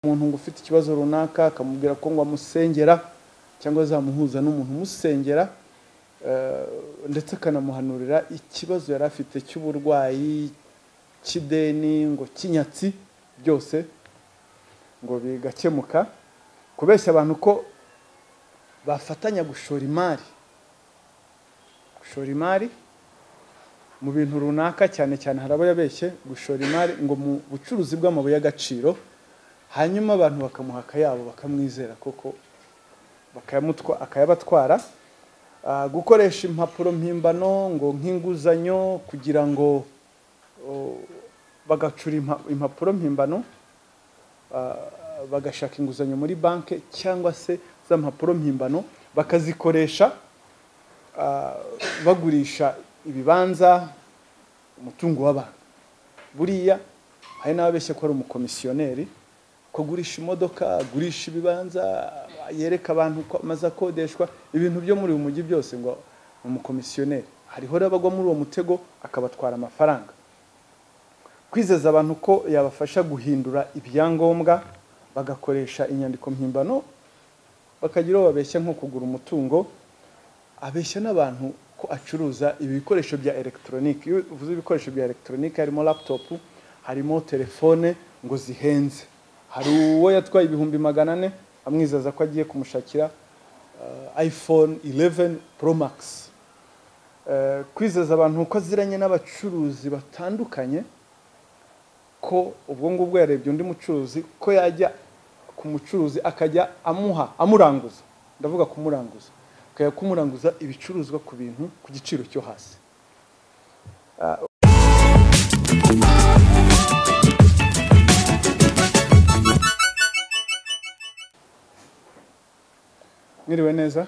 umuntu ngo ufite ikibazo runaka akamubwira ko ngo amusengera cyangwa azamuhuza n'umuntu umusengera, ndetse akanamuhanurira ikibazo yari afite cy'uburwayi, cy'ideni, ngo kinyatsi, byose ngo bigakemuka. Kubeshya abantu ko bafatanya gushora imari mu bintu runaka, cyane cyane hari abo yabeshye gushora imari ngo mu bucuruzi bw'amabuye y'agaciro, hanyuma abantu bakamuha akayabo bakamwizera koko akayabatwara. Gukoresha impapuro mpimbano ngo nk'inguzanyo kugira ngo bagacura impapuro mpimbano, bagashaka inguzanyo muri banki, cyangwa se za mpapuro mpimbano bakazikoresha bagurisha ibibanza, umutungo w'abantu. Buriya hari n'ababeshya ko ari umukomisiyoneri, ko gurisha imodoka, gurisha ibibanza, yereka abantu ko amaze akodeshwa, ibintu byo muri uyu mujyi byose ngo umukomisiyoneri. Hariho n'abagwa muri uwo mutego akabatwara amafaranga. Kwizeza abantu ko yabafasha guhindura ibyangombwa, bagakoresha inyandiko mpimbano, bakagira babeshya nko kugura umutungo. Abeshya n'abantu ko acuruza ibikoresho bya electronique. Iyo uvuze ibikoresho bya electronique harimo laptop, harimo telefone ngo zihenze. Hari uwo yatwaye 400,000 amwizaza ko agiye kumushakira iPhone 11 Pro Max. Kwizeza abantu ko aziranye n'abacuruzi batandukanye, ko ubwo ngubwo yarebye undi mucuruzi ko yajya ku mucuruzi akajya amuranguza, ndavuga kumuranguza, akajya kumuranguza ibicuruzwa ku bintu ku giciro cyo hasi. Mwiriwe neza,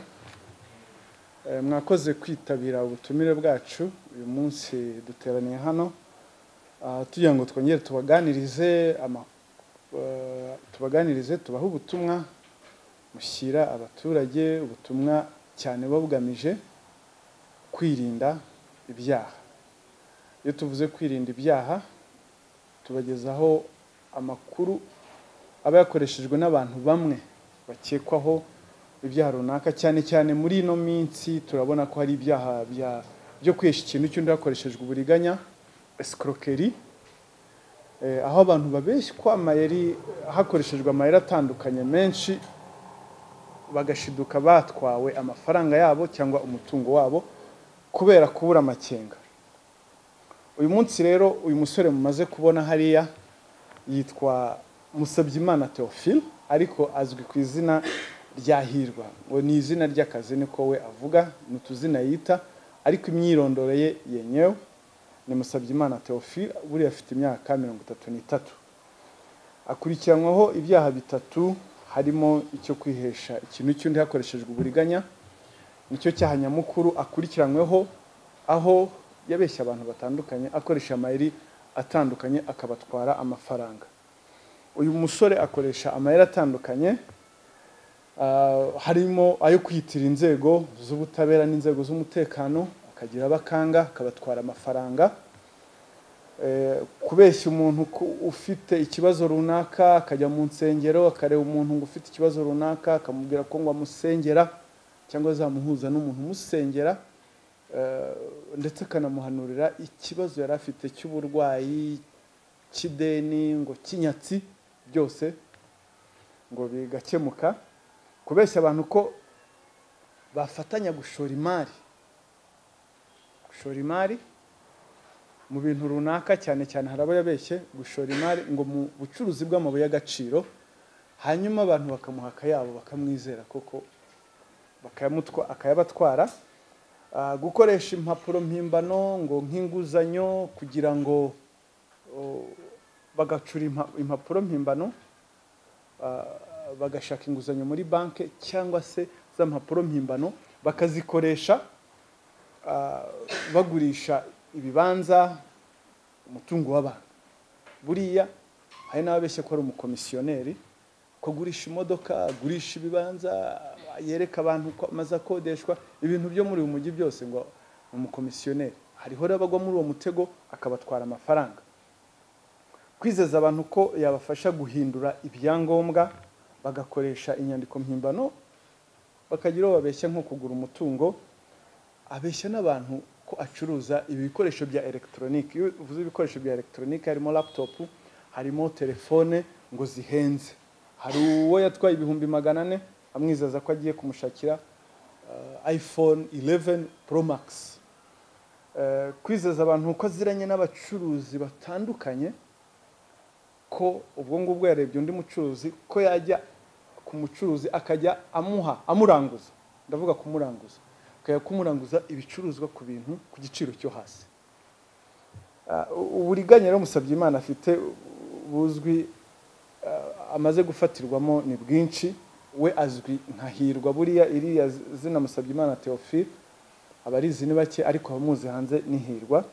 mwakoze kwitabira ubutumire bwacu. Uyu munsi duteraniye hano tugira ngo twongere tubaganirize tubaho ubutumwa mushyira abaturage, ubutumwa cyane babugamije kwirinda ibyaha. Iyo tuvuze kwirinda ibyaha, tubagezaho amakuru aba yakoreshejwe n'abantu bamwe bakekwaho ibyaha runaka, cyane cyane muri ino minsi turabona ko hari ibyaha byo kwesha ikintu cy'undi hakoreshejwe uburiganya, escroquerie, aho abantu babeshywa amayeri hakoreshejwe amayeri atandukanye menshi, bagashiduka batwawe amafaranga yabo cyangwa umutungo wabo kubera kubura amakenga. Uyu munsi rero uyu musore mumaze kubona hariya yitwa Musabyimana Theophile, ariko azwi ku izina rya Hirwa. Ngo ni izina ry'akazi niko we avuga, n'utuzina yita, ariko imyirondoro ye yenyewe ni Musabyimana Theophile. Buriya afite imyaka 33. Akurikiranwaho ibyaha bitatu, harimo icyo kwihesha ikintu cy'undi hakoreshejwe uburiganya. Nicyo cyaha nyamukuru akurikiranweho, aho yabeshya abantu batandukanye akoresha amayeri atandukanye akabatwara amafaranga. Uyu musore akoresha amayeri atandukanye, harimo ayo kwitira inzego z'ubutabera n'inzego z'umutekano, akagira abakanga akabatwara amafaranga. Kubeshya umuntu ufite ikibazo runaka, akajya mu nsengero akareba umuntu ngo ufite ikibazo runaka akamubwira ko ngo amusengera cyangwa azamuhuza n'umuntu umusengera, ndetse akanamuhanurira ikibazo yari afite cy'uburwayi, cy'ideni, ngo kinyatsi, byose ngo bigakemuka. Kubeshya abantu ko bafatanya gushora imari mu bintu runaka, cyane cyane hari abo yabeshye gushora imari ngo mu bucuruzi bw'amabuye y'agaciro, hanyuma abantu bakamuha akayabo bakamwizera koko akayabatwara. Gukoresha impapuro mpimbano ngo nk'inguzanyo kugira ngo bagacura impapuro mpimbano, bagashaka inguzanyo muri banki, cyangwa se za mpapuro mpimbano bakazikoresha bagurisha ibibanza, umutungo w'abantu. Buriya hari n'ababeshya ko ari umukomisiyoneri, ko gurisha imodoka, gurisha ibibanza, yereka abantu ko amaze akodeshwa, ibintu byo muri uyu mujyi byose ngo umukomisiyoneri. Hariho n'abagwa muri uwo mutego akabatwara amafaranga. kwizeza abantu ko yabafasha guhindura ibyangombwa bagakoresha inyandiko mpimbano bakagira babeshya nko kugura umutungo, abeshya n'abantu ko acuruza ibikoresho bya electronique. Iyo uvuze ibikoresho bya electronique harimo laptop, harimo telefone ngo zihenze. Hari uwo yatwaye 400 amwizeza ko agiye kumushakira iPhone 11 Pro Max. Kwizeza abantu ko aziranye n'abacuruzi batandukanye, ko ubwo ngubwo yarebye undi mucuruzi ko yajya ku mucuruzi akajya amuranguza, ndavuga kumuranguza, akajya kumuranguza ibicuruzwa ku bintu ku giciro cyo hasi. Uburiganya rero Musabyimana afite buzwi amaze gufatirwamo ni bwinshi. We azwi nka Hirwa, buriya iriya zina Musabyimana Theophile abarizi ni bake, ariko abamuzi hanze ni Hirwa.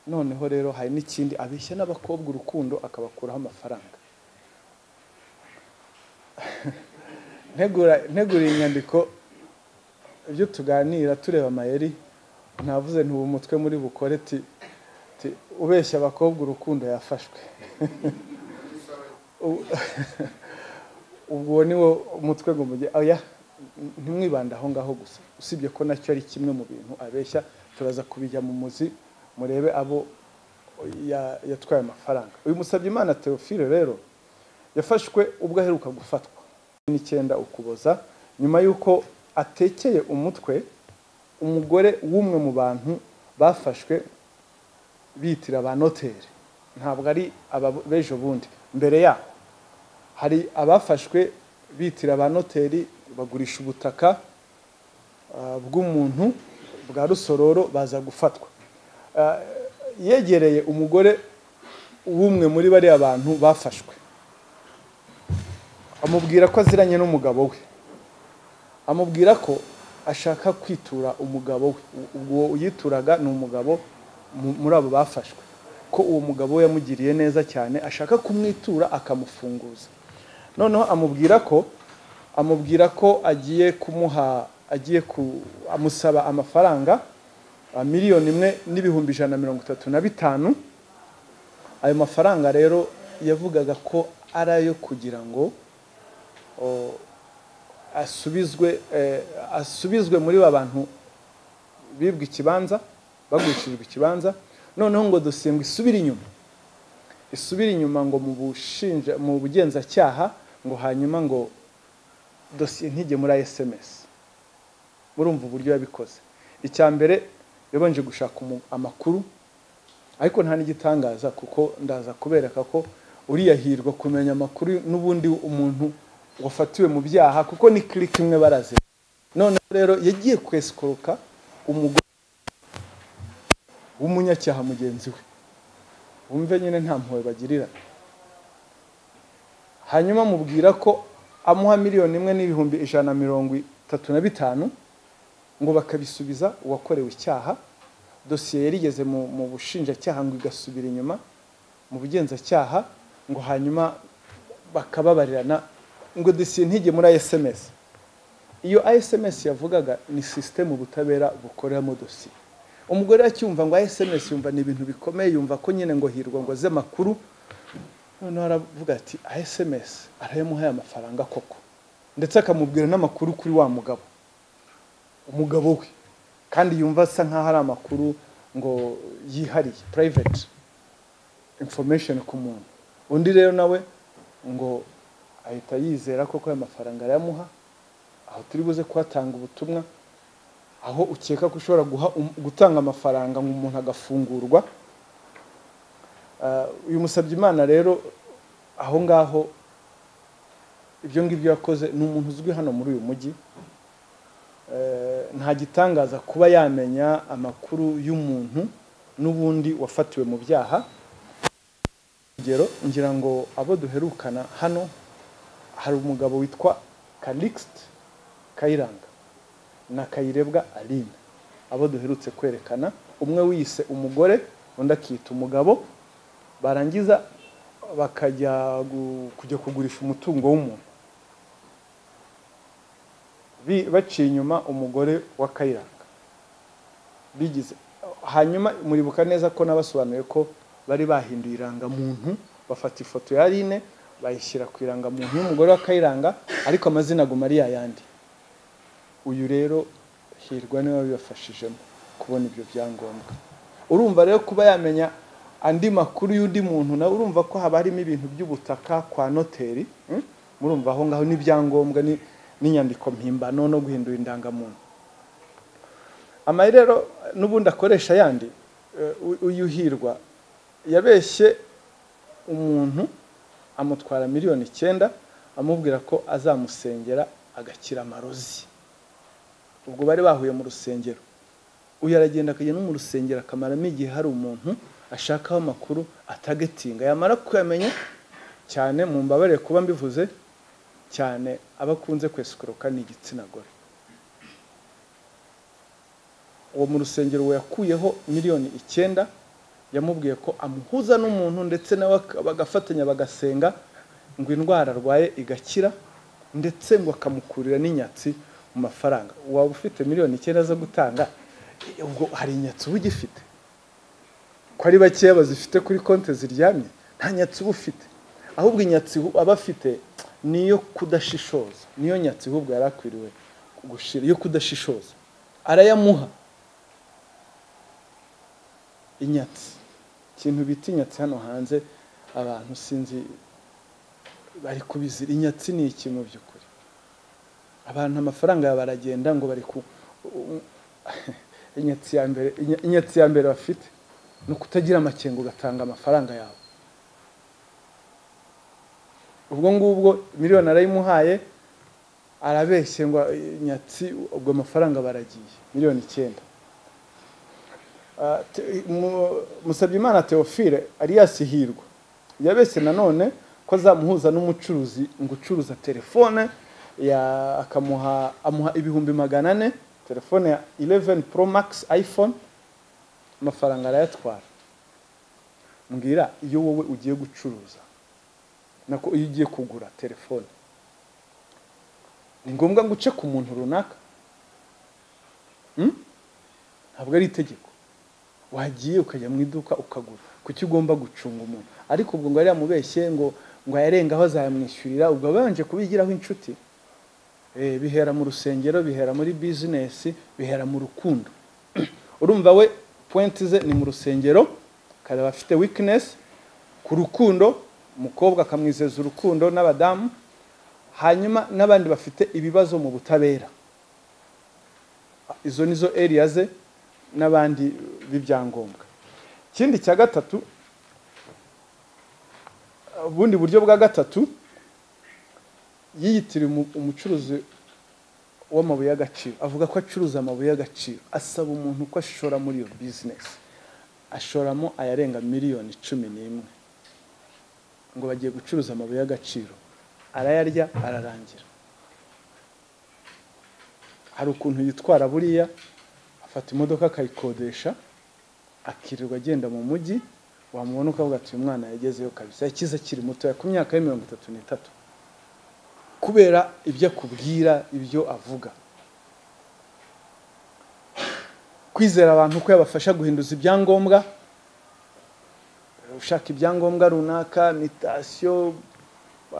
Noneho rero hari n'ikindi, abeshya n'abakobwa urukundo akabakuraho amafaranga. Ntegura inyandiko ibyo tuganira tureba amayeri, ntavuze ntubu umutwe muri bukore ubeshya abakobwa urukundo yafashwe. Ubwo niwo umutwe ngo mujye oya ntimwibanda aho ngaho gusa, usibye ko nacyo ari kimwe mu bintu abeshya. Turaza kubijya mu muzi murebe abo yatwaye amafaranga. Uyu Musabyimana Theophile rero yafashwe ubwo aheruka gufatwa 9 Ukuboza, nyuma yuko atekeye umutwe umugore w'umwe mu bantu bafashwe bitira ba noteri. Ntabwo ari abejo bundi, mbere yaho hari abafashwe bitira ba noteri bagurisha ubutaka bw'umuntu bwa Rusororo baza gufatwa. Yegereye umugore w'umwe muri bari abantu bafashwe, amubwira ko aziranye n'umugabo we, amubwira ko ashaka kwitura umugabo we. Ubwo uyituraga ni umugabo muri abo bafashwe, ko uwo mugabo we yamugiriye neza cyane, ashaka kumwitura akamufunguza. Noneho amubwira ko agiye kumuha amusaba amafaranga 1,135,000. Ayo mafaranga rero yavugaga ko arayo kugira ngo asubizwe muri abantu bibwe ikibanza, bagurishijwe ikibanza. Noneho ngo dosiye ngo isubire inyuma ngo mu bugenzacyaha, ngo hanyuma ngo dosiye ntijye muri SMS. Murumva uburyo yabikoze. Icya mbere yabanje gushaka amakuru, ariko nta n'igitangaza kuko ndaza kubereka ko uriya Hirwa kumenya amakuru n'ubundi umuntu wafatiwe mu byaha, kuko ni click imwe baraze. None rero yagiye kweskuruka umugore w'umunyacyaha mugenzi we, wumve nyine nta mpuhwe bagirira. Hanyuma mubwira ko amuha 1,135,000 ngo bakabisubiza uwakorewe icyaha. Dosiye yarigeze mu bushinjacyaha ngo igasubira inyuma mu bugenzacyaha, ngo hanyuma bakababarirana ngo dosiye ntijye muri SMS. Iyo SMS yavugaga ni system ubutabera bukoreramo dosiye. Umugore acyumva ngo SMS yumva ni ibintu bikomeye, yumva ko nyine ngo Hirwa ngo aze makuru. None aravuga ati SMS arayamuhaye amafaranga koko, ndetse akamubwira n'amakuru kuri wa umugabo we, kandi yumva asa nkaho ari amakuru ngo yihariye, private information ku muntu. Undi rero nawe ngo ahita yizera ko ayo mafaranga arayamuha. Aho turi buze kwatanga ubutumwa, aho ukeka ko ushobora gutanga amafaranga ngo umuntu agafungurwa. Uyu Musabyimana rero aho ngaho ibyo ngibyo yakoze ni umuntu uzwi hano muri uyu mujyi. Nta gitangaza kuba yamenya amakuru y'umuntu n'ubundi wafatiwe mu byaha. Ngira ngo abo duherukana hano hari umugabo witwa Calixte Kayiranga na Kayirebwa Aline, abo duherutse kwerekana. Umwe wise umugore, undi akita umugabo, barangiza bakajya kugurisha umutungo w'umuntu, baciye inyuma umugore wa Kayiranga bigize. Hanyuma muribuka neza ko nabasobanuye ko bari bahinduye irangamuntu bafata ifoto ya Aline bayishyira ku irangamuntu y'umugore wa Kayiranga ariko amazina aguma ari yayandi. Uyu rero Hirwa niwe wabibafashijemo kubona ibyo byangombwa. Urumva rero kuba yamenya andi makuru y'undi muntu na urumva ko haba harimo ibintu by'ubutaka kwa noteri, murumva aho ngaho n'ibyangombwa n'inyandiko mpimbano no guhindura indangamuntu. Amayi rero n'ubundi akoresha yandi, uyu Hirwa yabeshye umuntu amutwara miliyoni 9 amubwira ko azamusengera agakira amarozi. Ubwo bari bahuye mu rusengero, uyu aragenda akajya no mu rusengero akamaramo igihe hari umuntu ashakaho amakuru atagetinga, yamara kuyamenya cyane mu mbabarire kuba mbivuze cyane abakunze kwesukoroka n'igitsina gore. Uwo mu rusengero we yakuyeho miliyoni 9 yamubwiye ko amuhuza n'umuntu ndetse nawe bagafatanya bagasenga ngo indwara arwaye igakira ndetse ngo akamukurira n'inyatsi mu mafaranga. Waba ufite miliyoni 9 zo gutanga, ubwo hari inyatsi ubugifite ko ari bakeya bazifite kuri konte ziryamye, nta nyatsi ubufite. Ahubwo inyatsi aba afite niyo kudashishoza, niyo nyatsi ahubwo yarakwiriwe gushira yo kudashishoza. Arayamuha inyatsi, ikintu bita inyatsi hano hanze abantu sinzi bari kubizira. Inyatsi ni iki mu by'ukuri? Abantu amafaranga baragenda ngo bari ku inyatsi ya mbere bafite no kutagira amakengo gatanga amafaranga yawe. Ubwo ngubwo miliyoni arayimuhaye arabeshye ngo inyatsi, ubwo amafaranga baragiye miliyoni 9. Musabyimana Theophile alias Hirwa yabeshye nanone ko azamuhuza n'umucuruzi ngo ucuruza telefone amuha ibihumbi 400 telefone ya 11 Pro Max iPhone, amafaranga arayatwara. Mbwira iyo wowe ugiye gucuruza nako iyo ugiye kugura telefone ni ngombwa ngo uce ku muntu runaka? Ntabwo ari itegeko. Wagiye ukajya mu iduka ukagura, kuki ugomba gucunga umuntu? Ariko ubwo ngo ari yamubeshye ngo yarengaho azayamwishyurira, ubwo banje kubigiraho inshuti. Bihera mu rusengero, bihera muri business, bihera mu rukundo. Urumva we point ze ni mu rusengero, kada bafite weakness ku rukundo, umukobwa akamwizeza urukundo n'abadamu, hanyuma n'abandi bafite ibibazo mu butabera. Izo nizo area ze n'abandi b'ibyangombwa. Kindi cya gatatu, ubundi buryo bwa gatatu, yiyitira umucuruzi w'amabuye y'agaciro, avuga ko acuruza amabuye y'agaciro, asaba umuntu ko ashora muri iyo business, ashoramo ayarenga miliyoni 11 ngo bagiye gucuruza amabuye y'agaciro. Arayarya ararangira. Hari ukuntu yitwara buriya, afata imodoka akayikodesha akirirwa agenda mu mujyi, wamubona ukavuga ati uyu mwana yagezeyo kabisa, yakize akiri muto ku myaka ya 33 kubera ibyo akubwira, ibyo avuga. Kwizera abantu ko yabafasha guhinduza ibyangombwa, ushaka ibyangombwa runaka mutation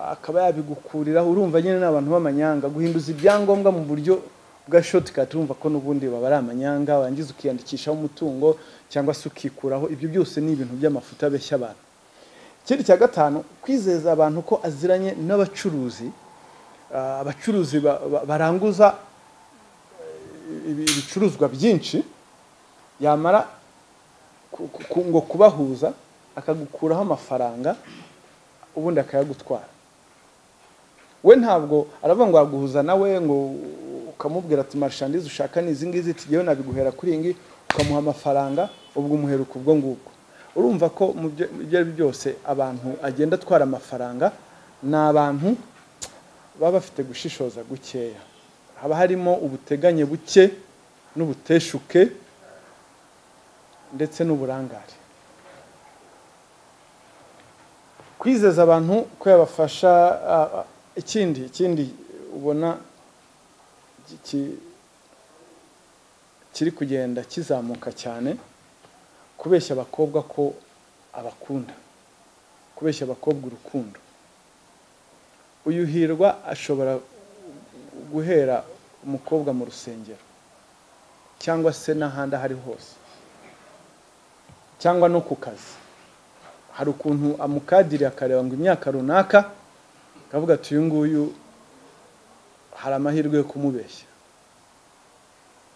akaba yabigukuriraho. Urumva nyine n'abantu b'amanyanga guhinduza ibyangombwa mu buryo bwa shortcut. Urumva ko n'ubundi baba ari amanyanga, wangiza ukiyandikishaho umutungo cyangwa se ukikuraho. Ibyo byose ni ibintu by'amafuta abeshya abantu. Ikindi cya gatanu, kwizeza abantu ko aziranye n'abacuruzi, abacuruzi baranguza ibicuruzwa byinshi, yamara ngo kubahuza akagukuraho amafaranga ubundi akayagutwara. We ntabwo aravuga ngo aguhuza nawe ngo ukamubwira ati marchandise ushaka ni izi ngizi, tigeyo nabiguhera kuri ingi, ukamuha amafaranga, ubwo umuheruka ubwo ngubwo. Urumva ko mu byo byose abantu agenda atwara amafaranga n'abantu baba bafite gushishoza gukeya. Haba harimo ubuteganye buke n'ubuteshuke ndetse n'uburangare. Kwizeza abantu ko yabafasha. Ikindi ubona kiri kugenda kizamuka cyane, kubeshya abakobwa ko abakunda. kubeshya abakobwa urukundo. Uyu Hirwa ashobora guhera umukobwa mu rusengero cyangwa se n'ahandi ahari hose cyangwa no ku kazi. Hari ukuntu amukadiriye akareba ngo imyaka runaka akavuga ati uyu nguyu hari amahirwe yo kumubeshya.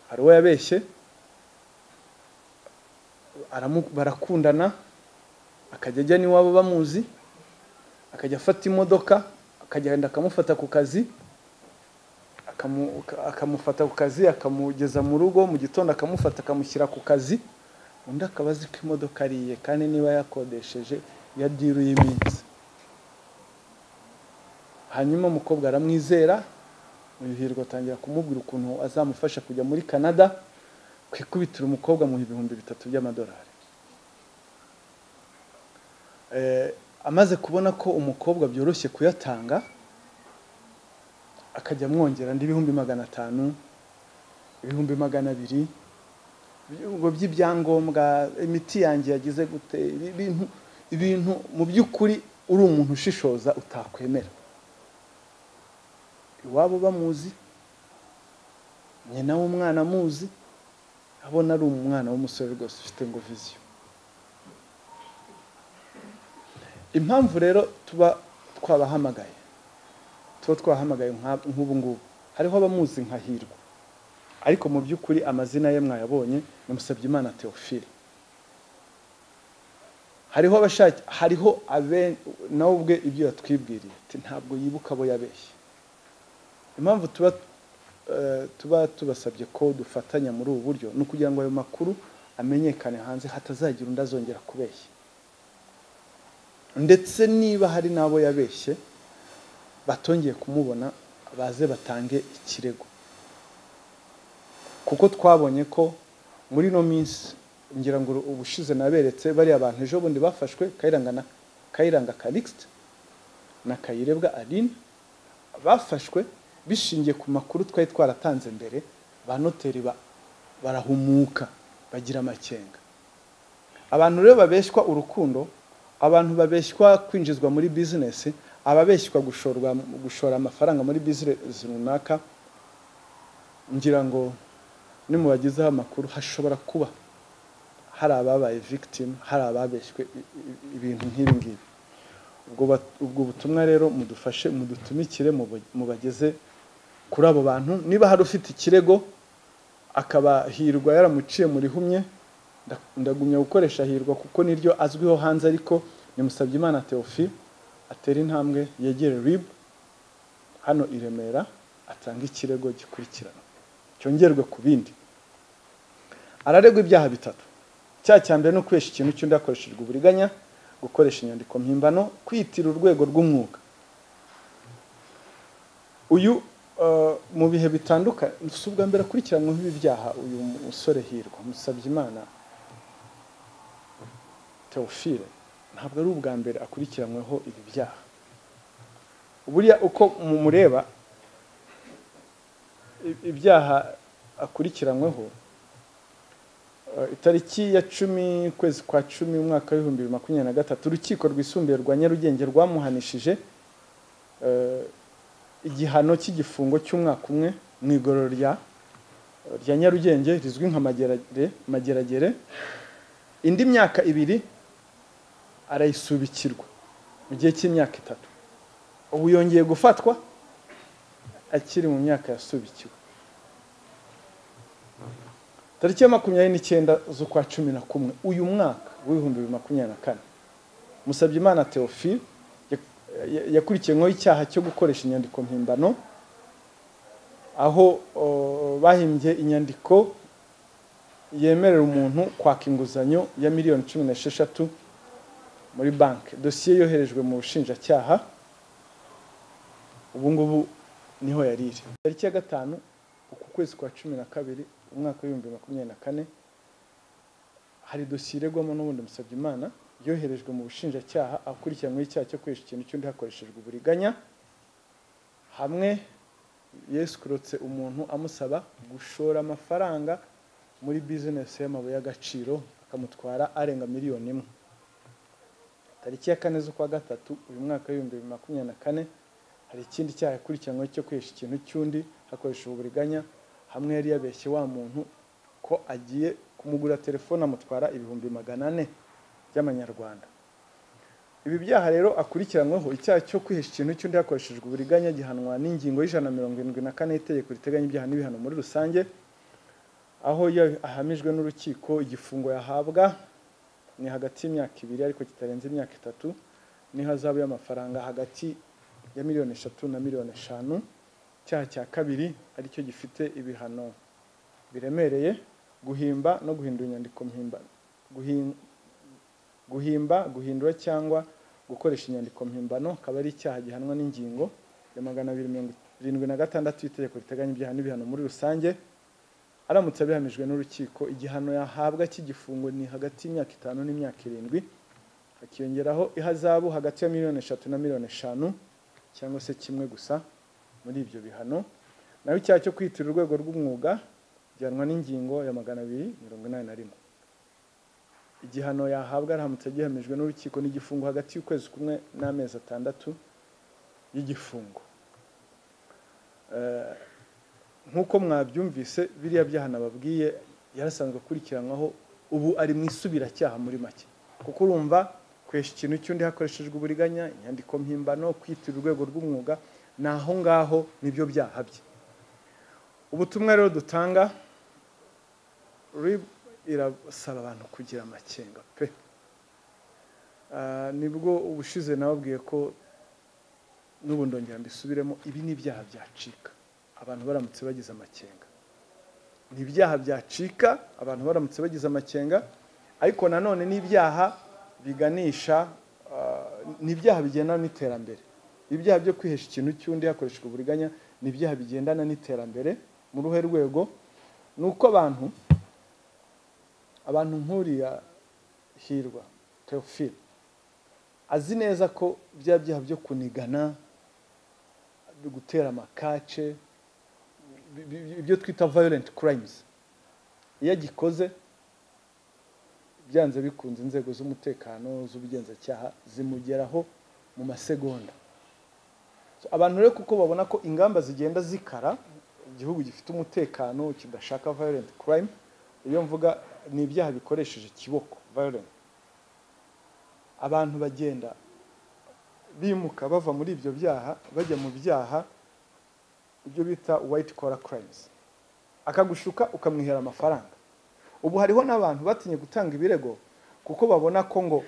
Hari uwo yabeshye barakundana, akajya ajya n'iwabo bamuzi, akajya afata imodoka akagenda akamufata ku kazi, akamufata ku kazi akamugeza mu rugo, mu gitondo akamufata akamushyira ku kazi, undi akaba azi ko imodoka ariye kandi niba yakodesheje ya diru y'iminsi. Hanyuma umukobwa aramwizera, uyu Hirwa atangira kumubwira ukuntu azamufasha kujya muri Canada kwikubitira umukobwa mu 3,000 by'amadolari. Amaze kubona ko umukobwa byoroshye kuyatanga, akajya amwongera ndi 500, 200, ngo by'ibyangombwa, imiti yanjye yagize gute, ibintu mu by'ukuri uri umuntu ushishoza utakwemera. Iwabo bamuzi, nyina w'umwana amuzi, abona ari umwana w'umusore rwose ufite ngo vision. Impamvu rero tuba twabahamagaye nk'ubu ngubu, hariho abamuzi nka Hirwa, ariko mu by'ukuri amazina ye mwayabonye ni Musabyimana Theophile. hariho nawe ubwe ibyo yatwibwiriye ati ntabwo yibuka abo yabeshye. Impamvu tuba tubasabye ko dufatanya muri ubu buryo no kugira ngo ayo makuru amenyekane hanze, hatazagira undi azongera kubeshya. Ndetse niba hari nabo yabeshye batongeye kumubona, baze batange ikirego, kuko twabonye ko muri no minsi, ngira ngo ubushize naberetse bari abantu ejo bundi bafashwe, Kayiranga Calixte na Kayirebwa Aline, bafashwe bishingiye ku makuru twari twaratanze mbere. Ba noteri barahumuka, bagira amakenga. Abantu rero babeshywa urukundo, abantu babeshywa kwinjizwa muri business, ababeshywa gushora amafaranga muri business runaka, ngira ngo nimubagizeho amakuru hashobora kuba hari ababaye victim, hari ababeshywe ibintu nk'ibi ngibi. Ubwo butumwa rero mudufashe, mudutumikire, mubageze kuri abo bantu. Niba hari ufite ikirego akaba Hirwa yaramuciye muri humye, ndagumya gukoresha Hirwa kuko niryo azwiho hanze, ariko ni Musabyimana Theophile. Atera intambwe yegere RIB hano i Remera, atanga ikirego gikurikirana cyongerwe ku bindi. Araregwa ibyaha bitatu. Cya mbere no kwesha ikintu cy'undi akoreshejwe uburiganya, gukoresha inyandiko mpimbano, kwitira urwego rw'umwuga. Uyu mu bihe bitandukanye subwa mbere akurikiranyweho ibi byaha. Uyu musore Hirwa Musabyimana Theophile ntabwo ari ubwa mbere akurikiranyweho ibi byaha. Buriya uko mumureba ibyaha akurikiranyweho, itariki ya 10 kwezi kwa 10 umwaka wa 2023 urukiko rwisumbuye rwa Nyarugenge rwamuhanishije igihano cy'igifungo cy'umwaka umwe mu igororo rya Nyarugenge rizwi nka Mageragere. Indi myaka 2 arayisubikirwa mu gihe cy'imyaka 3. Ubu yongeye gufatwa akiri mu myaka yasubikiwe. Tariki ya 29 z'ukwa 11 uyu mwaka wa 2024, Musabyimana Theophile yakurikiyeho icyaha cyo gukoresha inyandiko mpimbano, aho bahimbye inyandiko yemerera umuntu kwaka inguzanyo ya miliyoni 16 muri banki. Dosiye yoherejwe mu bushinjacyaha, ubu ngubu niho yariri. Tariki ya 5 uku kwezi kwa 12 umwaka wa 2024 hari dosiye iregwamo n'ubundi Musabyimana yoherejwe mu bushinjacyaha akurikiranyweho icyaha cyo kwesha ikintu cy'undi hakoreshejwe uburiganya, hamwe yeskurotse umuntu amusaba gushora amafaranga muri business y'amabuye y'agaciro akamutwara arenga miliyoni 1. tariki ya 4 z'ukwa gatatu uyu mwaka w'2024 hari ikindi cyaha yakurikiranwe cyo kwihesha ikintu cy'undi hakoresha uburiganya, hamwe yari yabeshye wa muntu ko agiye kumugura telefone amutwara 400,000 by'amanyarwanda. Ibi byaha rero akurikiranweho, icyaha cyo kwihesha ikintu cy'undi hakoreshejwe uburiganya gihanwa n'ingingo y'174 y'itegeko riteganya ibyaha n'ibihano muri rusange, aho ahamijwe n'urukiko igifungo yahabwa ni hagati y'imyaka 2 ariko kitarenze imyaka 3, n'ihazabu y'amafaranga hagati ya miliyoni 3 na miliyoni 5. Cyaha cya kabiri aricyo gifite ibihano biremereye, guhimba no guhindura inyandiko mpimbano, guhindura cyangwa gukoresha inyandiko mpimbano akaba ari icyaha gihanwa n'ingingo ya 276 y'itegeko riteganya ibyaha n'ibihano muri rusange. Aramutse abihamijwe n'urukiko, igihano yahabwa cy'igifungo ni hagati y'imyaka 5 n'imyaka 7, hakiyongeraho ihazabu hagati ya miliyoni 3 na miliyoni 5 cyangwa se kimwe gusa muri ibyo bihano. Naho icyaha cyo kwitirira urwego rw'umwuga gihanwa n'ingingo ya 281. Igihano yahabwa aramutse gihamijwe n'urukiko n'igifungo hagati y'ukwezi kumwe n'amezi 6 y'igifungo. Nkuko mwabyumvise, biriya byahana babwiye yarasanzwe akurikiranwaho, ubu ari mu isubiracyaha muri make, kuko urumva kwesha ikintu cy'undi hakoreshejwe uburiganya, inyandiko mpimbano, kwitirira urwego rw'umwuga, naho ngaho nibyo byaha bye. Ubutumwa rero dutanga, RIB irasaba abantu kugira amakenga pe. Nibwo ubushize nababwiye ko n'ubu ndongera mbisubiremo, ibi ni ibyaha byacika abantu baramutse bagize amakenga. Ni ibyaha byacika abantu baramutse bagize amakenga, ariko nanone ni ibyaha biganisha, ni ibyaha bigendana n'iterambere. Ibyaha byo kwihesha ikintu cy'undi hakoreshejwe uburiganya ni ibyaha bigendana n'iterambere mu ruhe rwego. Nuko abantu nkuriya Hirwa Theophile azi neza ko bya byaha byo kunigana, gutera amakace, ibyo twita violent crimes, iyo agikoze byanze bikunze inzego z'umutekano z'ubugenzacyaha zimugeraho mu masegonda. Abantu rero kuko babona ko ingamba zigenda zikara, igihugu gifite umutekano kidashaka violent crime, iyo mvuga ni ibyaha bikoresheje kiboko, violent, abantu bagenda bimuka bava muri ibyo byaha bajya mu byaha ibyo bita white collar crimes, akagushuka ukamwihera amafaranga. Ubu hariho n'abantu batinye gutanga ibirego kuko babona ko ngo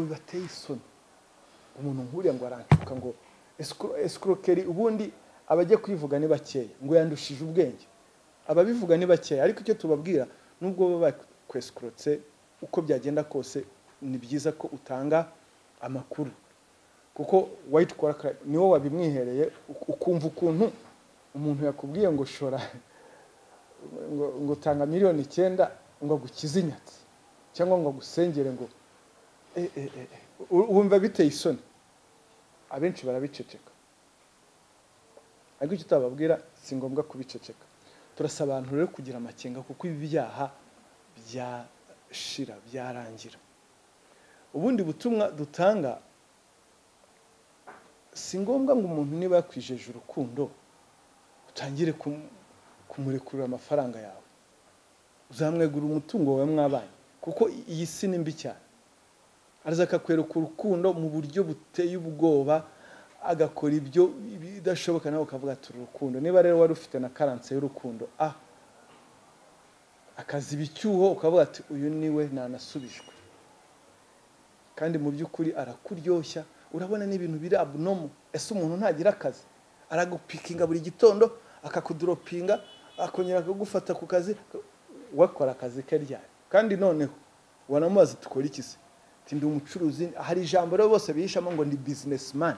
bibateye isoni. Umuntu nkuriya ngo aranshuka ngo escroquerie, ubundi abajye kwivuga ni bakeya, ngo yandushije ubwenge. Ababivuga ni bakeya, ariko icyo tubabwira nubwo baba kwescrotse uko byagenda kose, ni byiza ko utanga amakuru, kuko white collar crime niwo wabimwihereye, ukumva ukuntu umuntu yakubwiye ngo shora ngo tanga miliyoni 9 ngo gukiza inyatsi cyangwa ngo gusengere ngo wumva biteye isoni. Abenshi barabiceceka, ariko icyo tababwira si ngombwa kubiceceka. Turasaba abantu rero kugira amakenga, kuko ibi byaha byashira byarangira. Ubundi butumwa dutanga, si ngombwa ngo umuntu niba yakwijeje urukundo utangire kumurekurira amafaranga yawe, uzamwegura umutungo wawe mwabanye, kuko iyi si ni mbi cyane. Araza akakwereka urukundo mu buryo buteye ubwoba, agakora ibyo bidashoboka, nawe ukavuga ati urukundo. Niba rero wari ufite na karanse y'urukundo, akaziba icyuho ukavuga ati uyu niwe nanasubijwe, kandi mu by'ukuri arakuryoshya. Urabona n'ibintu biri abnormal. Ese umuntu ntagira akazi, aragupikinga buri gitondo, akakudoropinga, akongera akagufata ku kazi, wakora akazi ke ryari? Kandi noneho wanamubaza tukora iki se? Ndi umucuruzi. Hari ijambo rero bose bihishamo ngo ndi businessman.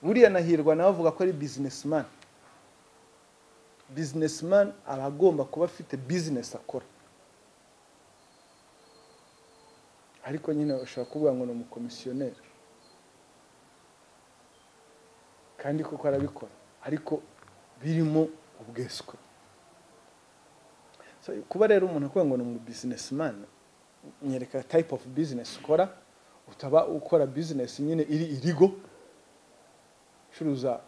Buriya nahirwa nawe avuga ko ari businessman. Businessman aba agomba kuba afite business akora, ariko nyine ushobora kuvuga ngo ni umukomisiyoneri, kandi koko arabikora, ariko birimo ubweswe. Kuba rero umuntu avuga ngo ni umu businessman, nyereka type of business ukora, utaba ukora business nyine iri irigo curuza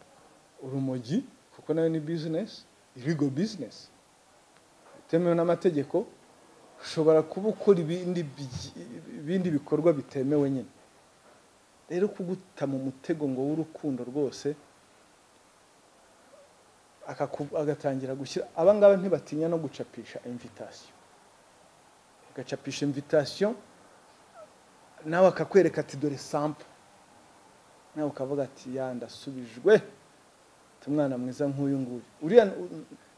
urumogi kuko nayo ni business irigo business bitemewe n'amategeko ushobora kuba ukora ibindi bikorwa bitemewe nyine rero kuguta mu mutego ngo w'urukundo rwose agatangira gushyira abangaba ntibatinya no gucapisha invitation agacapisha invitation nawe akakwereka ati dore sample nawe ukavuga ati ya ndasubijwe umwana mwiza nk'uyu nguyu uriya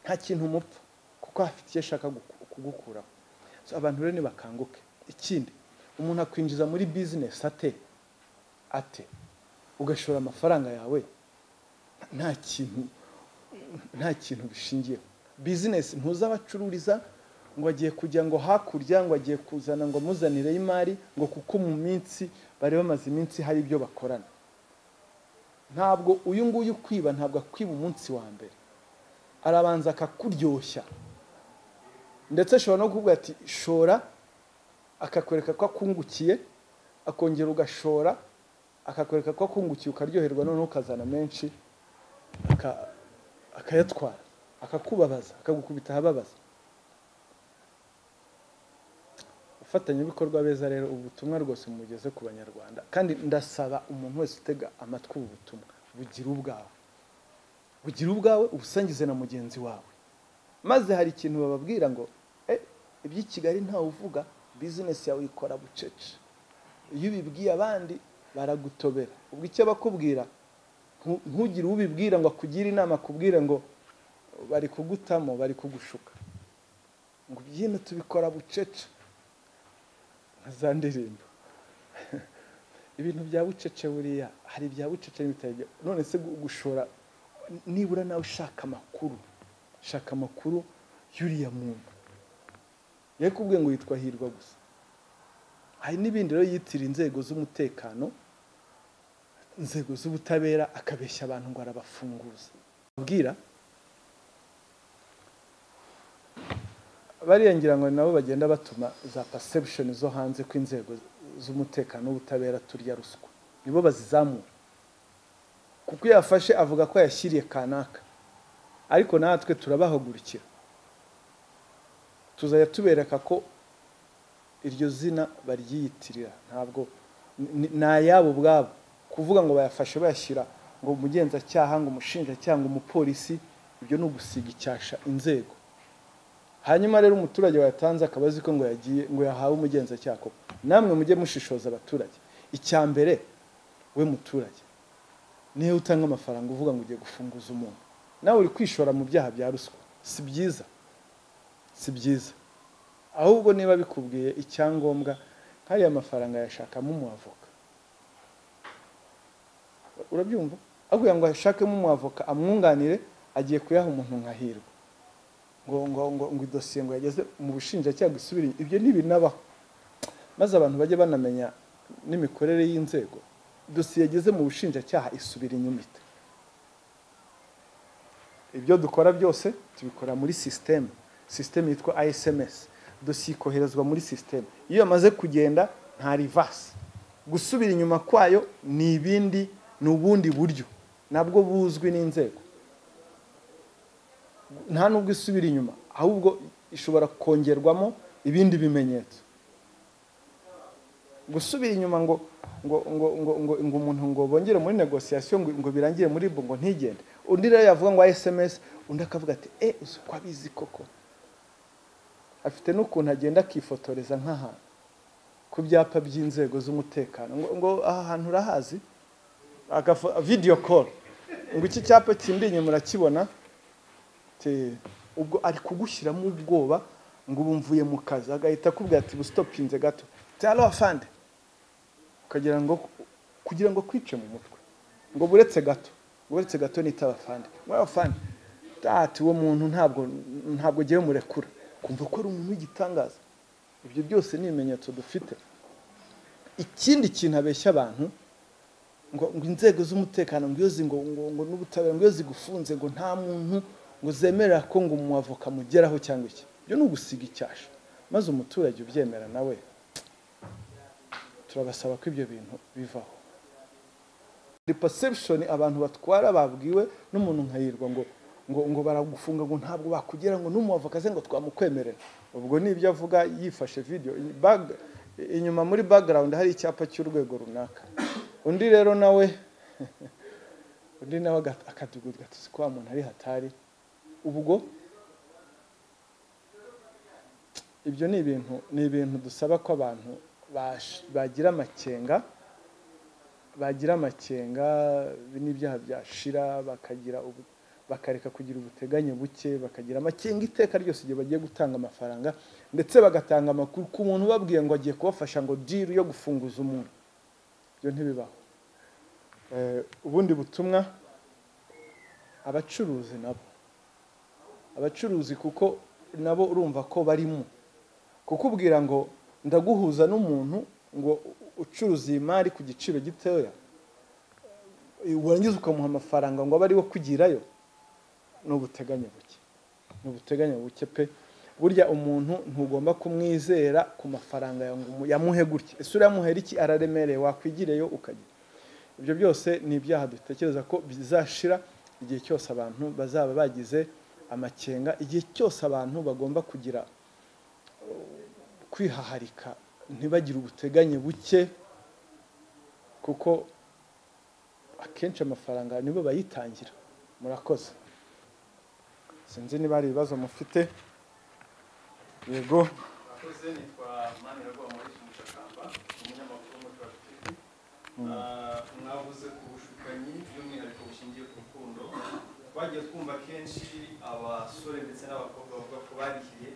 nta kintu umupfa kuko afite icyo ashaka kugukuraho so abantu rero nibakanguke ikindi umuntu akwinjiza muri business ate ugashora amafaranga yawe nta kintu bishingiye business ntuzabacururiza ngo agiye kujya ngo hakurya ngo agiye kuzana ngo muzanire y'imari ngo kuko mu minsi bari bamaze iminsi hari ibyo bakorana ntabwo uyu nguyu kwiba ntabwo akwiba umunsi wa mbere arabanza akakuryoshya ndetse ashobora no kuvuga ati shora akakwereka ko akungukiye akongera ugashora akakwereka ko akungukiye ukaryoherwa none ukazana menshi akayatwara akakubabaza akagukubita ahababaza ufatanya ibikorwa beza rero ubutumwa rwose mugeze ku banyarwanda kandi ndasaba umuntu wese utega amatwi ubutumwa bugira ubwawe ubusangize na mugenzi wawe maze hari ikintu bababwira ngo ibyi Kigali nta uvuga business yawe ikora bucece iyo ubibwiye abandi baragutobera ubwo icyo bakubwira ntugire ubibwira ngo akugire inama akubwire ngo bari kugutamo bari kugushuka ngo byino tubikora bucece za ndirimbo ibintu bya bucece buriya hari bya bucece n'ibitari none se gushora nibura nawe ushaka amakuru yuriya muntu yakubwiye ngo yitwa Hirwa gusa hari n'ibindi rero yitira inzego z'umutekano inzego z'ubutabera akabeshya abantu ngo arabafunguza abwira bariyangira ngo nabo bagenda batuma za perception zo hanze ko inzego z'umutekano n'ubutabera turya ruswa nibo bazizamura kuko yafashe avuga ko yashyiriye kanaka ariko natwe turabahagurukira tuzaya tubereka ko iryo zina baryiyitirira ntabwo nayabo bwabo kuvuga ngo bayafashe bayashyira ngo umugenzacyaha ngo umushinjacyaha ngo umupolisi ibyo no gusiga icyasha inzego hanyuma rero umuturage wayatanze akabazi ko ngo yagiye ngo yahawe umugenzacyaha ko namwe mujye mushishoza abaturage icyambere we muturage niyo utanga amafaranga uvuga ngo ugiye gufunguza umuntu nawe uri kwishora mu byaha bya ruswa si byiza ahubwo niba bikubwiye icyangombwa hari amafaranga yashakamo umuavoka urabyumva aguye ngo ashakemo umuavoka amwunganire agiye kuyaha umuntu nka Hirwa ngo idosiye ngo yageze mu bushinjacyaha gusubira ibyo ntibinabaho maze abantu bajye banamenya n'imikorere y'inzego dosiye yageze mu bushinjacyaha isubira inyuma ibyo dukora byose tubikora muri system yitwa ISMS dosiye ikoherezwa muri system iyo yamaze kugenda nta reverse gusubira inyuma kwayo ni ubundi buryo nabwo buzwi n'inzego nta nubwo isubira inyuma ahubwo ishobora kongerwamo ibindi bimenyetso gusubira inyuma ngo umuntu ngo bongere muri negotiation ngo birangire muri ngo ntigende undi rero yavuga ngo SMS undi akavuga ati uzi ko abizi koko afite n'ukuntu agenda akifotoreza nk'ahantu ku byapa by'inzego z'umutekano ngo aha hantu urahazi video call ngo iki cyapa kindi inyuma murakibona ubwo ari kugushyiramo ubwoba ngo bumvuye mu kazi agahita akubwira ati stopinze gato talo afande kugira ngo kwice mu mutwe ngo buretse gato nitaba afande mwa afande ati uwo muntu ntabwo giye murekura kumva ko ari umuntu w'igitangaza ibyo byose ni ibimenyetso dufite ikindi kintu abeshya abantu ngo inzego z'umutekano ngo yozi ngo n'ubutabera ngo yozi gufunze ngo nta muntu ngo zemerera ko ngo umuavoka mugeraho cyangwa iki byo no gusiga icyasha maze umuturage ubyemera nawe turabasaba ko ibyo bintu bivaho. Perception abantu batwara babwiwe n'umuntu nkayirwa ngo baragufunga ngo ntabwo bakugera ngo n'umuavoka ze ngo twamukwemerera. Ubwo nibyo avuga yifashe video inyuma muri background hari icyapa cy'urwego runaka. Undi rero nawe akadugudu gatuzi ko umuntu ari hatari. Ubwo ibyo ni ibintu dusaba ko abantu bagira amakenga n'ibyaha byashira bakareka kugira ubuteganye buke, bakagira amakenga iteka ryose igihe bagiye gutanga amafaranga, ndetse bagatanga amakuru ku muntu babwiye ngo agiye kubafasha ngo deal yo gufunguza umuntu. Ibyo ntibibaho. Ubundi butumwa abacuruzi kuko nabo urumva ko barimo kukubwira ngo ndaguhuza n'umuntu ngo ucuruza imari ku giciro gitoya, warangiza ukamuha amafaranga ngo abe ari wo kugirayo. N'ubuteganye buke pe. Burya umuntu ntugomba kumwizera ku mafaranga yamuhe gutya. Ese uramuhera iki? Araremereye, wakwigireyo ukagira. Ibyo byose ni ibyaha dutekereza ko bizashira igihe cyose abantu bazaba bagize amakenga, igihe cyose abantu bagomba kugira kwihaharika, ntibagire ubuteganye buke, kuko akenshi amafaranga nibo bayitangira. Murakoze. Sinzi niba ari ibibazo mufite. Yego. Murakoze. Nitwa Maniragwa Maurice Mushakamba, umunyamakuru muri Rwanda TV. Mwavuze ku bushukanyi by'umwihariko bushingiye ku rukundo. Twagiye twumva kenshi abasore ndetse n'abakobwa bavuga ko barihiye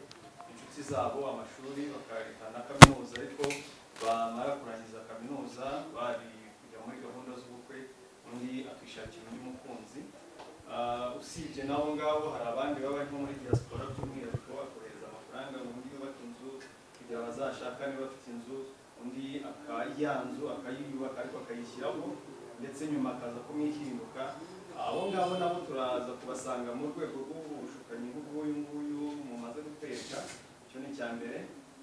inshuti zabo amashuri bakareka na kaminuza, ariko bamara kurangiza kaminuza bari kujya muri gahunda z'ubukwe, undi akishakira undi mukunzi. Usibye nabo ngabo hari abandi baba nko muri diaspora by'umwihariko bakohereza amafaranga ngo undi yubake inzu kugira bazashakane bafite inzu, undi akayanzu akayiyubaka ariko akayishyiraho, ndetse nyuma akaza kumwihinduka. Abo ngabo nabo turaza kubasanga mu rwego rw'ubushukanyi bw'uyu nguyu mumaze guteka. Icyo ni icya mbere.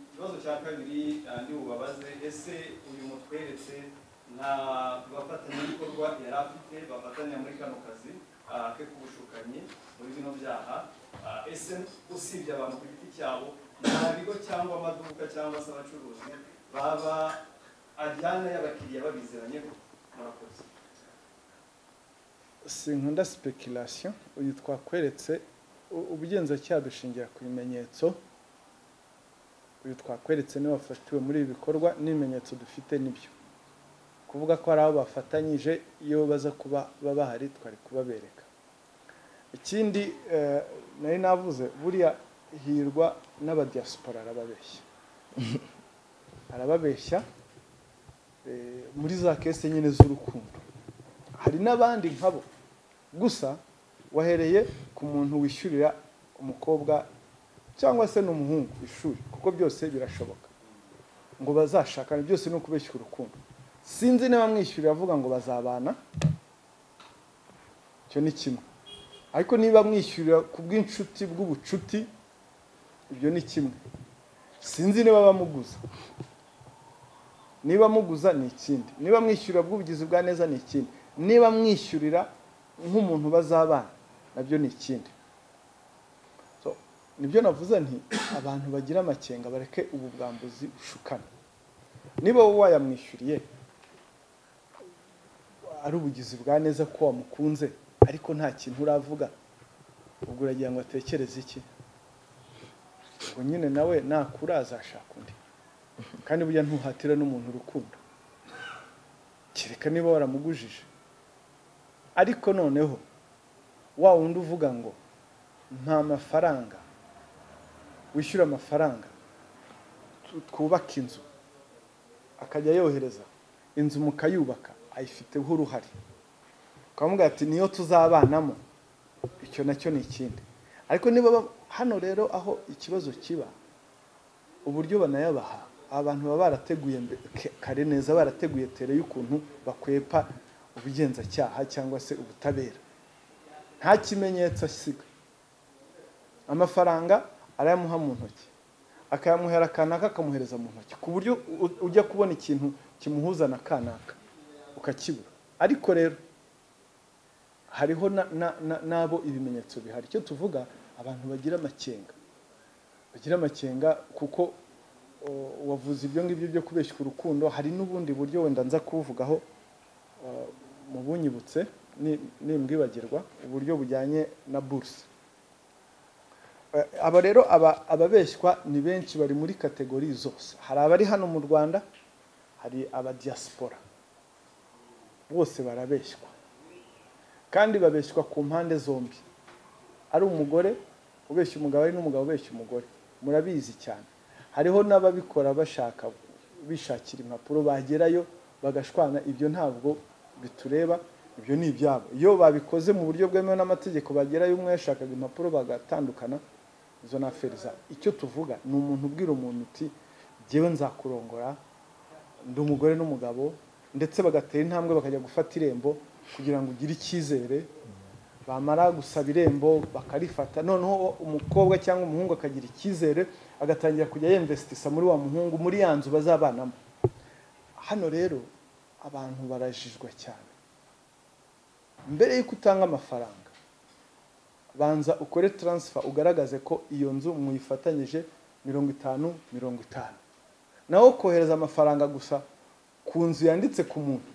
Ikibazo cya kabiri ndi bubabaze, ese uyu mutweretse nta bafatanyabikorwa yari afite bafatanya muri kano kazi ke kubushukanyi muri bino byaha? Ese usibye abantu ku giti cyabo nta bigo cyangwa amaduka cyangwa se abacuruzi baba ajyana y'abakiriya babizeranye? Murakoze. Sinkunda speculation. Uyu twakweretse ubugenzacyaha dushingira ku bimenyetso. Uyu twakweretse niwe wafatiwe muri ibi bikorwa, n'ibimenyetso dufite nibyo. Kuvuga ko ari abo bafatanyije, iyo baza kuba bahari twari kubabereka. Ikindi nari navuze, buriya hirwa n'abadiaspora arababeshya muri za kese nyine z'urukundo. Hari n'abandi nkabo, gusa wahereye ku muntu wishyurira umukobwa cyangwa se n'umuhungu ishuri, kuko byose birashoboka ngo bazashakane, byose no kubeshya urukundo. Sinzi niba mwishyurira avuga ngo bazabana, cyo ni kimwe. Ariko niba mwishyurira ku bw'inshuti bw'ubucuti, ibyo ni kimwe. Sinzi niba bamuguza. Niba muguza ni ikindi. Niba mwishyurira bw'ubugizi bwa neza ni ikindi. Niba mwishyurira nk'umuntu bazabana, nabyo ni ikindi. So nibyo navuze nti abantu bagira amakenga bareke ubu bwambuzi bushukana. Niba wowe wayamwishyuriye ari ubugizi bwa neza ko wamukunze, ariko nta kintu uravuga, ubwo uragira ngo atekereze iki? Ubwo nyine nawe nakura azashaka undi. Kandi burya ntuhatira n'umuntu urukundo, kereka niba waramugujije. Ariko noneho wa wundi uvuga ngo nta mafaranga, wishyura amafaranga twubaka inzu, akajya yohereza inzu mukayubaka, ayifiteho uruhare, ukamubwira ati niyo tuzabanamo, icyo nacyo ni ikindi. Ariko niba hano rero aho ikibazo kiba, uburyo banayabaha, abantu baba barateguye kare neza, barateguye tere y'ukuntu bakwepa ubugenzacyaha cyangwa se ubutabera. Nta kimenyetso asiga, amafaranga arayamuha mu ntoki, akayamuhera akanaka akamuhereza mu ntoki, ku buryo ujya kubona ikintu kimuhuza na kanaka ukakibura. Ariko rero hariho nabo ibimenyetso bihari. Icyo tuvuga abantu bagira amakenga kuko wavuze ibyo ngibyo byo kubeshya urukundo. Hari n'ubundi buryo wenda nza kuvugaho mu bunyibutse nimbwibagirwa, uburyo bujyanye na bourse. Aba rero ababeshywa ni benshi, bari muri kategori zose. Hari abari hano mu Rwanda, hari aba diaspora, bose barabeshywa kandi babeshywa ku mpande zombi. Ari umugore ubeshya umugabo, ari n'umugabo ubeshya umugore, murabizi cyane. Hariho n'ababikora bishakira impapuro, bagerayo bagashwana. Ibyo ntabwo bitureba, ibyo ni ibyabo. Iyo babikoze mu buryo bwemewe n'amategeko, bagerayo umwe yashakaga impapuro bagatandukana, izo na feriza. Icyo tuvuga ni umuntu ubwira umuntu uti jyewe nzakurongora, ndi umugore n'umugabo, ndetse bagatera intambwe bakajya gufata irembo kugira ngo ugire icyizere. Bamara gusaba irembo bakarifata, noneho umukobwa cyangwa umuhungu akagira icyizere, agatangira kujya yinvestisa muri wa muhungu, muri ya nzu bazabanamo. Hano rero abantu barajijwe cyane. Mbere y'uko utanga amafaranga, banza ukore transfer, ugaragaze ko iyo nzu muyifatanyije 50-50. Naho kohereza amafaranga gusa ku nzu yanditse ku muntu,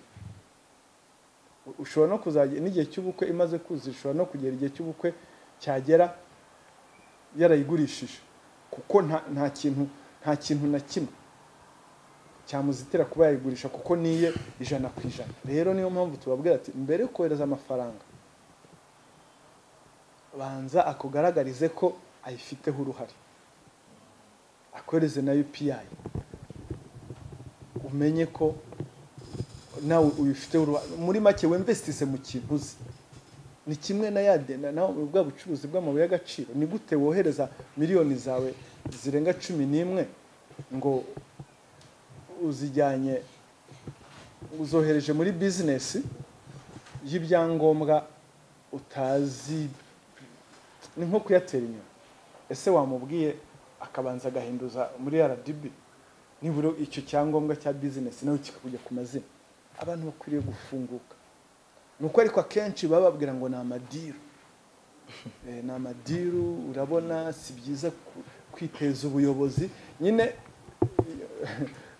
ushobora no kuzajya n'igihe cy'ubukwe imaze kuzuza, ushobora no kugera igihe cy'ubukwe cyagera yarayigurishije, kuko nta kintu na kimwe cyamuzitira kuba yayigurisha, kuko niye 100%. Rero niyo mpamvu tubabwira ati mbere yo kohereza amafaranga, banza akugaragarize ko ayifiteho uruhare, akohereze na UPI, umenye ko nawe uyifite uruhare. Muri make wemvestise mu kintu uzi. Ni kimwe na yadena nawe ubwa bucuruzi bw'amabuye y'agaciro. Ni gute wohereza miliyoni zawe zirenga 11 ngo uzijyanye, uzohereje muri business y'ibyangombwa utazi? Ni nko kuyatera inyuma. Ese wamubwiye akabanza gahinduza muri RDB, niburo icyo cyangombwa cya business nawe kikakujya ku mazina? Abantu bakwiriye gufunguka. Nuko ariko akenshi bababwira ngo ni amadiru. Ni amadiru, urabona si byiza kwiteza ubuyobozi. Nyine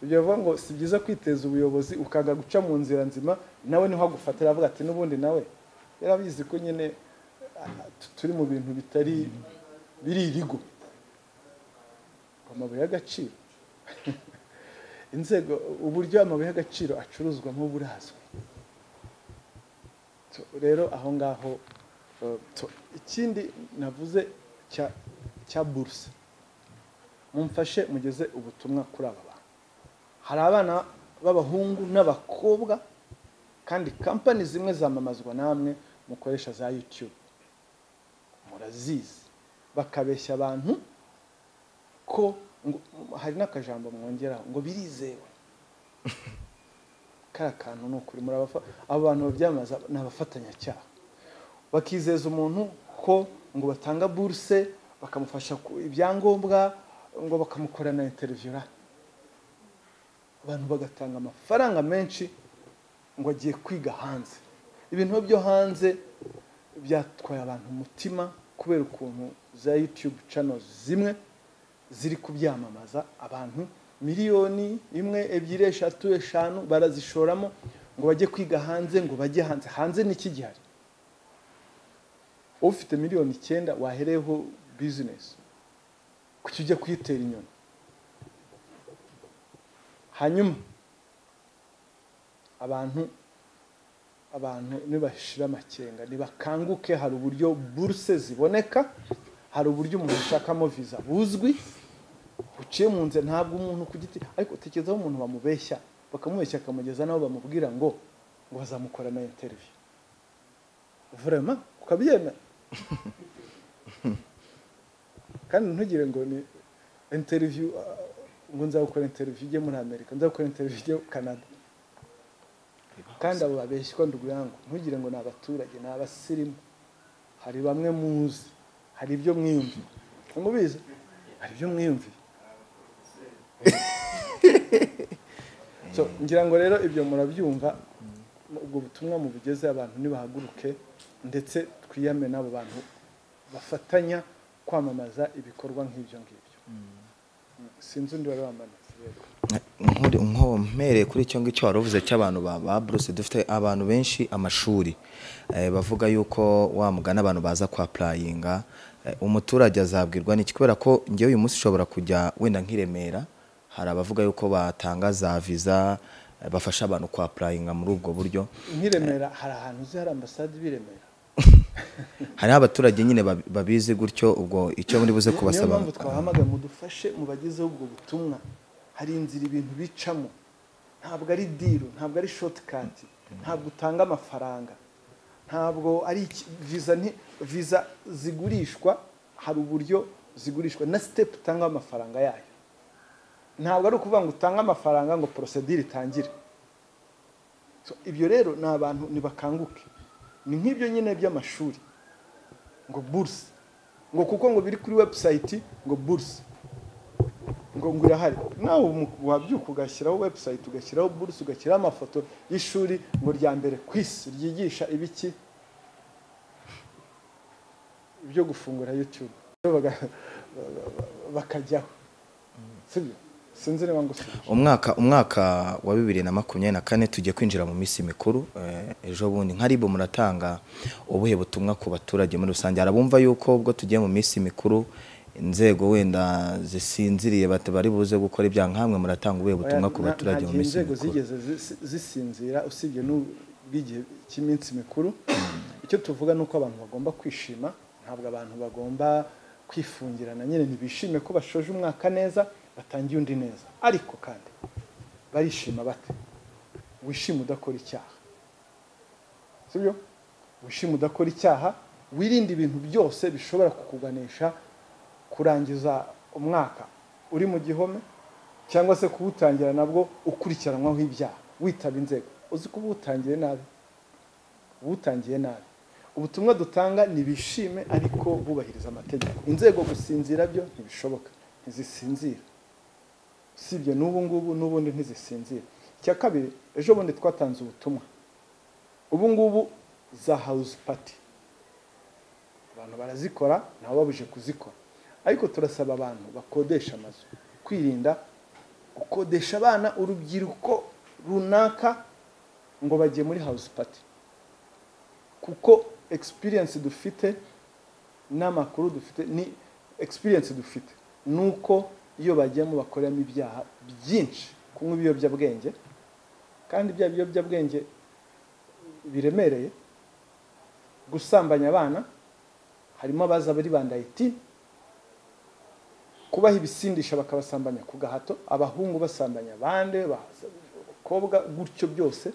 ibyo bavuga ngo si byiza kwiteza ubuyobozi, ukaga guca mu nzira nzima, nawe niho agufatira avuga ati n'ubundi nawe yarabizi ko nyine turi mu bintu bitari biri irigo. Amabuye y'agaciro inzego, uburyo amabuye y'agaciro acuruzwamo burazwi. Rero aho ngaho ikindi navuze cya bourse, mumfashe mugeze ubutumwa kuri aba bantu. Hari abana b'abahungu n'abakobwa, kandi company zimwe zamamazwa namwe mukoresha za YouTube, murazizi, bakabeshya abantu ko hari n'akajambo mwongera ngo birizewe. Karakantu n'ukuri abo bantu babyamaza n'abafatanyacyaha. Bakizeza umuntu ko ngo batanga bourse, bakamufasha ibyangombwa, ngo bakamukorana interview. Abantu bagatanga amafaranga menshi ngo agiye kwiga hanze. Ibintu byo hanze byatwaye abantu umutima, kubera ukuntu za YouTube channels zimwe ziri kubyamamaza. Abantu miliyoni 1, 2, 3, 5 barazishoramo ngo bajye kwiga hanze, ngo bajye hanze. Hanze n'iki gihari? Ufite miliyoni 9 wahereho business, kuki ujya kwitera inyoni? Hanyuma abantu nibashira amakenga, nibakanguke. Hari uburyo bourse ziboneka, hari uburyo umuntu ashakamo visa buzwi, uciye mu nze. Ntabwo umuntu ku giti, ariko tekerezaho umuntu bamubeshya, bakamubeshya akamugeza naho bamubwira ngo bazamukora na interview. Vraiment ukabyemera? Kandi ntugire ngo ni interview, ngo nzakora interview ijye muri Amerika, nzakora interview ijye Canada. Kandi abo babeshywa nduguyango, ntugire ngo ni abaturage, ni abasirimu. Hari bamwe muzi, hari ibyo mwiyumviye. Mubizi? Hari ibyo mwiyumviye. so ngira ngo rero ibyo murabyumva ubwo butumwa mu bugeze abantu nibahaguruke ndetse twiyame n'abo bantu bafatanya kwamamaza ibikorwa nk'ibyo ngibyo sinzi undi wari wamanitse nko mpereye kuri icyo ngicyo waruvuze cy'abantu ba Bruce dufite abantu benshi amashuri bavuga yuko wamugana abantu baza kwa applyinga umuturage azabwirwa n'iki kubera ko ngewe uyu munsi ushobora kujya wenda nk'Iremera hari abavuga yuko batanga za visa bafasha abantu kwa applyinga muri ubwo buryo nk'Iremera hari ahantu uzi hari ambasade b'Iremera hari abaturage nyine babizi gutyo ubwo icyo muri buze kubasaba niyo mpamvu twahamagaye mudufashe mubagezeho ubwo butumwa hari inzira ibintu bicamo ntabwo ari deal ntabwo ari shortcut ntabwo utanga amafaranga ntabwo ari visa zigurishwa hari uburyo zigurishwa na step utanga amafaranga yayo ntabwo ari ukuvuga ngo utanga amafaranga ngo procedure itangire so ibyo rero ni abantu nibakanguke ni nk'ibyo nyine by'amashuri ngo bourse ngo kuko ngo biri kuri website ngo bourse ngo irahari nawe wabyuka ugashyiraho website ugashyiraho bourse ugashyiraho amafoto y'ishuri ngo rya mbere kwisi ryigisha ibiki ibyo gufungura YouTube bakajyaho sibyo sinzi niba ngo umwaka wa 2024 tugiye kwinjira mu minsi mikuru ejo bundi nkaribo muratanga ubuhe butumwa ku baturage muri rusange arabumva yuko ubwo tugiye mu minsi mikuru inzego wenda zisinziriye bari buze gukora ibya nkamwe muratanga ubuhe butumwa ku baturage mu minsi mikuru inzego zigeze zisinzira usibye n'ubwigihe cy'iminsi mikuru icyo tuvuga nuko abantu bagomba kwishima ntabwo abantu bagomba kwifungirana nyine ntibishime ko bashoje umwaka neza batangiye undi neza ariko kandi barishima bate wishima udakora icyaha sibyo wishima udakora icyaha wirinde ibintu byose bishobora kukuganisha kurangiza umwaka uri mu gihome cyangwa se kuwutangira nabwo ukurikiranwaho ibyaha witaba inzego uzi ko ubutangiye nabi ubutumwa dutanga nibishime ariko bubahiriza amategeko inzego gusinzira byo ntibishoboka ntizisinzira sibyo n'ubundi ntizisinzira icya kabiri ejo bundi twatanze ubutumwa ubu ngubu za house party abantu barazikora nabo babuje kuzikora ariko turasaba abantu bakodesha amazu kwirinda gukodesha abana urubyiruko runaka ngo bagiye muri house party kuko experience dufite n'amakuru dufite ni experience dufite nuko iyo bagiyemo bakoramo ibyaha byinshi kunywa ibiyobyabwenge kandi bya biyobyabwenge biremereye gusambanya abana harimo abaza bari bandayiti kubaha ibisindisha bakabasambanya ku gahato abahungu basambanya abandi abakobwa gutyo byose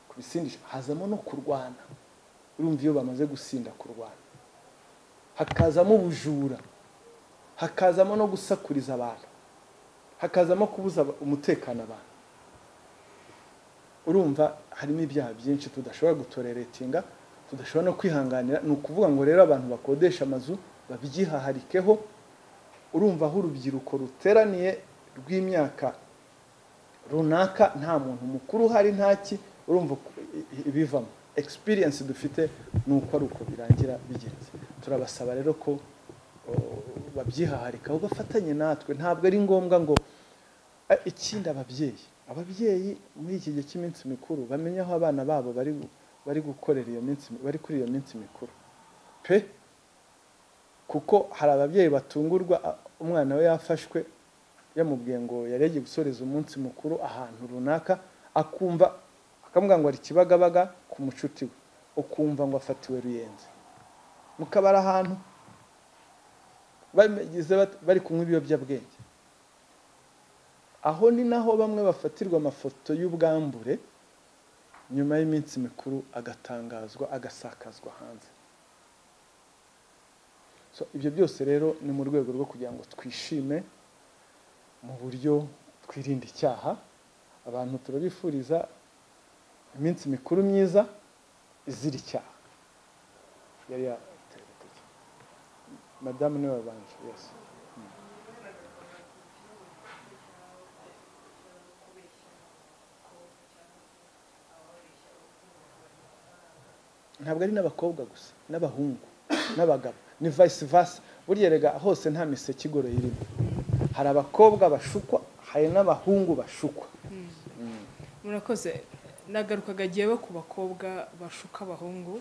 kubisindisha hazamo no kurwana urumva iyo bamaze gusinda kurwana hakazamo ubujura hakazamo no gusakuriza abantu hakazamo kubuza umutekano abantu urumva harimo ibyaha byinshi tudashobora gutoreretinga tudashobora no kwihanganira ni ukuvuga ngo rero abantu bakodesha amazu babyihaharikeho urumva aho urubyiruko ruteraniye rw'imyaka runaka nta muntu mukuru uhari ntaki urumva ibivamo experience dufite nuko ari uko birangira bigenze turabasaba rero ko babyihaharikaho bafatanye natwe ntabwo ari ngombwa ngo ikindi ababyeyi muri iki gihe cy'iminsi mikuru bamenye aho abana babo bari gukorera iyo minsi bari kuri iyo minsi mikuru pe kuko hari ababyeyi batungurwa umwana we yafashwe yamubwiye ngo yaregiye gusoreza umunsi mukuru ahantu runaka akumva akamubwira ngo ari Kibagabaga ku mucuti we ukumva ngo afatiwe Ruyenzi mukabara ahantu bari kunywa ibiyobyabwenge aho ni naho bamwe bafatirwa amafoto y'ubwambure nyuma y'iminsi mikuru agatangazwa agasakazwa hanze so ibyo byose rero ni mu rwego rwo kugira ngo twishime mu buryo twirinda icyaha abantu turabifuriza iminsi mikuru myiza izira icyaha yari Madame niwe wabanje yes ntabwo ari n'abakobwa gusa n'abahungu n'abagabo ni vice versa burya rega hose nta miseke igoroye irimo hari abakobwa bashukwa hari n'abahungu bashukwa murakoze nagarukaga agiye ku bakobwa bashuka abahungu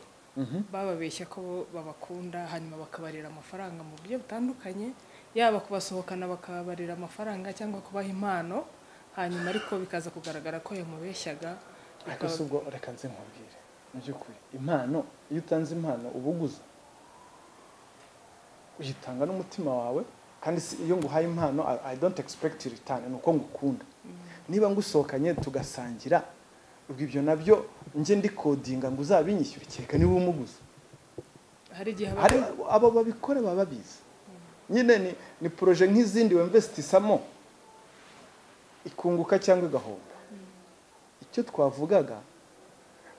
bababeshya ko babakunda hanyuma bakabarira amafaranga mu buryo butandukanye yaba kubasohokana bakabarira amafaranga cyangwa kubaha impano hanyuma ariko bikaza kugaragara ko yamubeshyaga ariko subwo reka nze nkubwire mu by'ukuri impano iyo utanze impano ubuguza uyitanga n'umutima wawe kandi iyo nguhaye impano I don't expect return nuko ngukunda niba ngusohokanye tugasangira ubwo ibyo nabyo nje ndi codinga ngo uzabinyishyure cyeka niba umuguza hari gihe abo babikora baba biza nyine ni projet nk'izindi wemvestisamo ikunguka cyangwa igahomba icyo twavugaga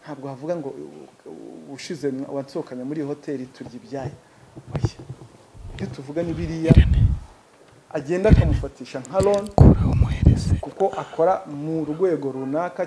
ntabwo havuga ngo ushize wansokanya muri hoteli turya ibyaye oya iyo tuvuga ni biriya agenda akamufatisha nka loan kuko akora mu rwego runaka